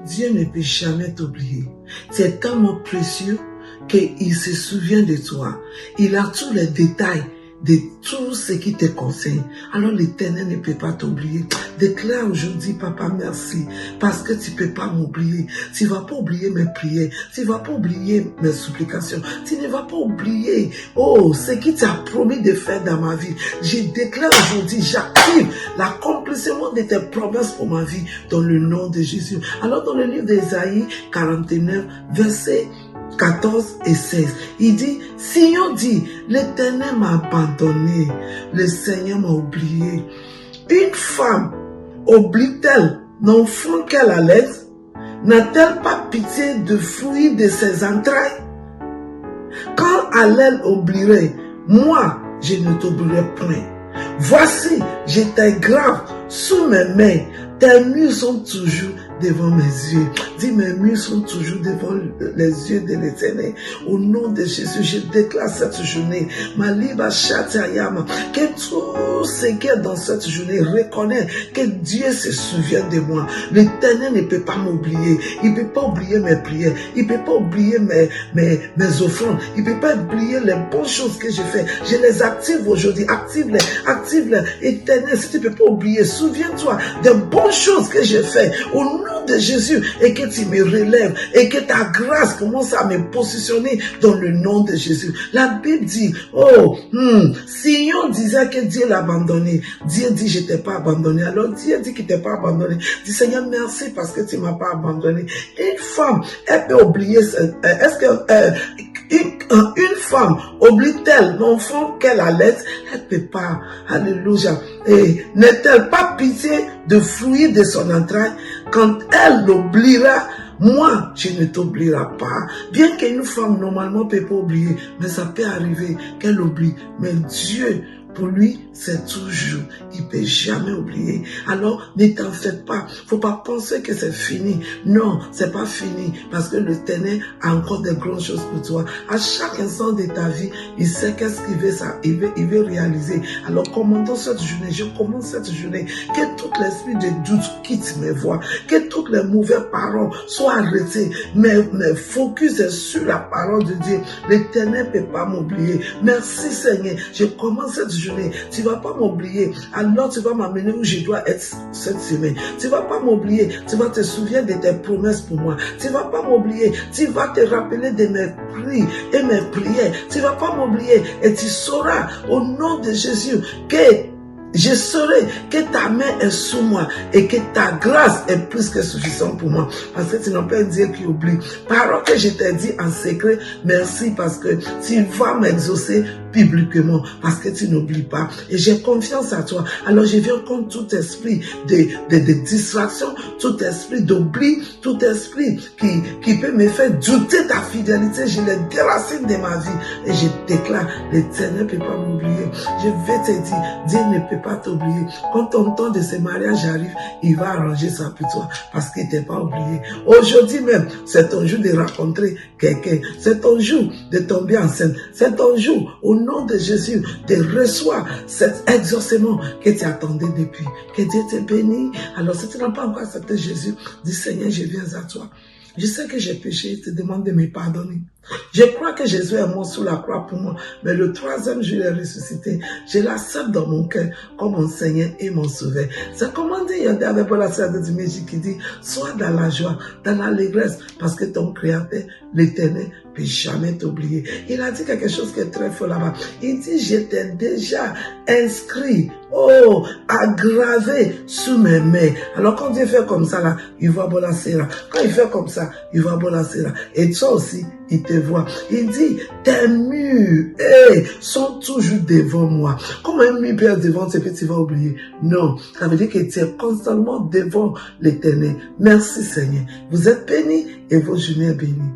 Dieu ne peut jamais t'oublier. Tu es tellement précieux qu'il se souvient de toi. Il a tous les détails de tout ce qui te concerne. Alors l'Éternel ne peut pas t'oublier. Déclare aujourd'hui, Papa, merci, parce que tu ne peux pas m'oublier. Tu ne vas pas oublier mes prières. Tu ne vas pas oublier mes supplications. Tu ne vas pas oublier, ce qui t'a promis de faire dans ma vie. Je déclare aujourd'hui, j'active l'accomplissement de tes promesses pour ma vie dans le nom de Jésus. Alors dans le livre d'Ésaïe 49, verset 14 et 16, il dit, Sion dit, l'Éternel m'a abandonné, le Seigneur m'a oublié. Une femme oublie-t-elle l'enfant qu'elle allait? N'a-t-elle pas pitié de fruits de ses entrailles? Quand elle oublierait, moi, je ne t'oublierai point. Voici, j'étais grave sous mes mains, tes murs sont toujours devant mes yeux. Dis, mes murs sont toujours devant les yeux de l'Éternel. Au nom de Jésus, je déclare cette journée, Maliba Shatayama, que tout ce qui est dans cette journée reconnaît que Dieu se souvient de moi. L'Éternel ne peut pas m'oublier. Il ne peut pas oublier mes prières. Il ne peut pas oublier mes offrandes. Il ne peut pas oublier les bonnes choses que je fais. Je les active aujourd'hui. Active-les. Active-les. Éternel, si tu ne peux pas oublier, souviens-toi des bonnes choses que j'ai fait au nom de Jésus et que tu me relèves et que ta grâce commence à me positionner dans le nom de Jésus. La Bible dit, Sion disait que Dieu l'a abandonné. Dieu dit, je t'ai pas abandonné. Alors Dieu dit qu'il t'a pas abandonné. Dis, Seigneur, merci parce que tu m'as pas abandonné. Une femme, elle peut oublier, est-ce que une femme oublie-t-elle l'enfant qu'elle allait? Elle ne peut pas. Alléluia. Et n'est-elle pas pitié de fruits de son entraille? Quand elle l'oubliera, moi, je ne t'oublierai pas. Bien qu'une femme, normalement, ne peut pas oublier, mais ça peut arriver qu'elle oublie. Mais Dieu, pour lui, c'est toujours. Il ne peut jamais oublier. Alors, ne t'en fais pas. Il ne faut pas penser que c'est fini. Non, ce n'est pas fini. Parce que l'Éternel a encore de grandes choses pour toi. À chaque instant de ta vie, il sait qu'est-ce qu'il veut, il veut réaliser. Alors, commandons cette journée. Je commence cette journée. Que tout l'esprit de doute quitte mes voies. Que toutes les mauvaises paroles soient arrêtées. Mais focus est sur la parole de Dieu. L'Éternel ne peut pas m'oublier. Merci Seigneur. Je commence cette journée. Tu ne vas pas m'oublier. Alors tu vas m'amener où je dois être cette semaine. Tu ne vas pas m'oublier. Tu vas te souvenir de tes promesses pour moi. Tu ne vas pas m'oublier. Tu vas te rappeler de mes prières et mes prières. Tu ne vas pas m'oublier. Et tu sauras au nom de Jésus que je saurai que ta main est sous moi et que ta grâce est plus que suffisante pour moi. Parce que tu n'as pas un Dieu qui oublie. Parole que je t'ai dit en secret, merci parce que tu vas m'exaucer publiquement parce que tu n'oublies pas. Et j'ai confiance à toi. Alors je viens contre tout esprit de distraction, tout esprit d'oubli, tout esprit qui peut me faire douter ta fidélité. Je les déracine de ma vie. Et je déclare, l'Éternel ne peut pas m'oublier. Je vais te dire, Dieu ne peut pas t'oublier. Quand ton temps de ce mariage arrive, il va arranger ça pour toi parce qu'il ne t'a pas oublié. Aujourd'hui même, c'est ton jour de rencontrer quelqu'un. C'est ton jour de tomber enceinte. C'est ton jour, au nom de Jésus, de recevoir cet exaucement que tu attendais depuis. Que Dieu te bénisse. Alors, si tu n'as pas encore accepté Jésus, dis Seigneur, je viens à toi. Je sais que j'ai péché, je te demande de me pardonner. Je crois que Jésus est mort sur la croix pour moi, mais le troisième jour il est ressuscité. Je l'accepte dans mon cœur comme mon Seigneur et mon Sauveur. C'est comment dire, il y a un dernier la sœur de Diméji qui dit, sois dans la joie, dans l'allégresse, parce que ton Créateur, l'Éternel, ne peut jamais t'oublier. Il a dit quelque chose qui est très fort là-bas. Il dit, je t'ai déjà inscrit, aggravé sous mes mains. Alors quand Dieu fait comme ça là, il va balancer là. Quand il fait comme ça, il va balancer là. Et toi aussi, il te voit. Il dit, tes murs sont toujours devant moi. Comme un mur peut être devant, c'est que tu vas oublier. Non, ça veut dire que tu es constamment devant l'Éternel. Merci Seigneur. Vous êtes bénis et vos journées bénies.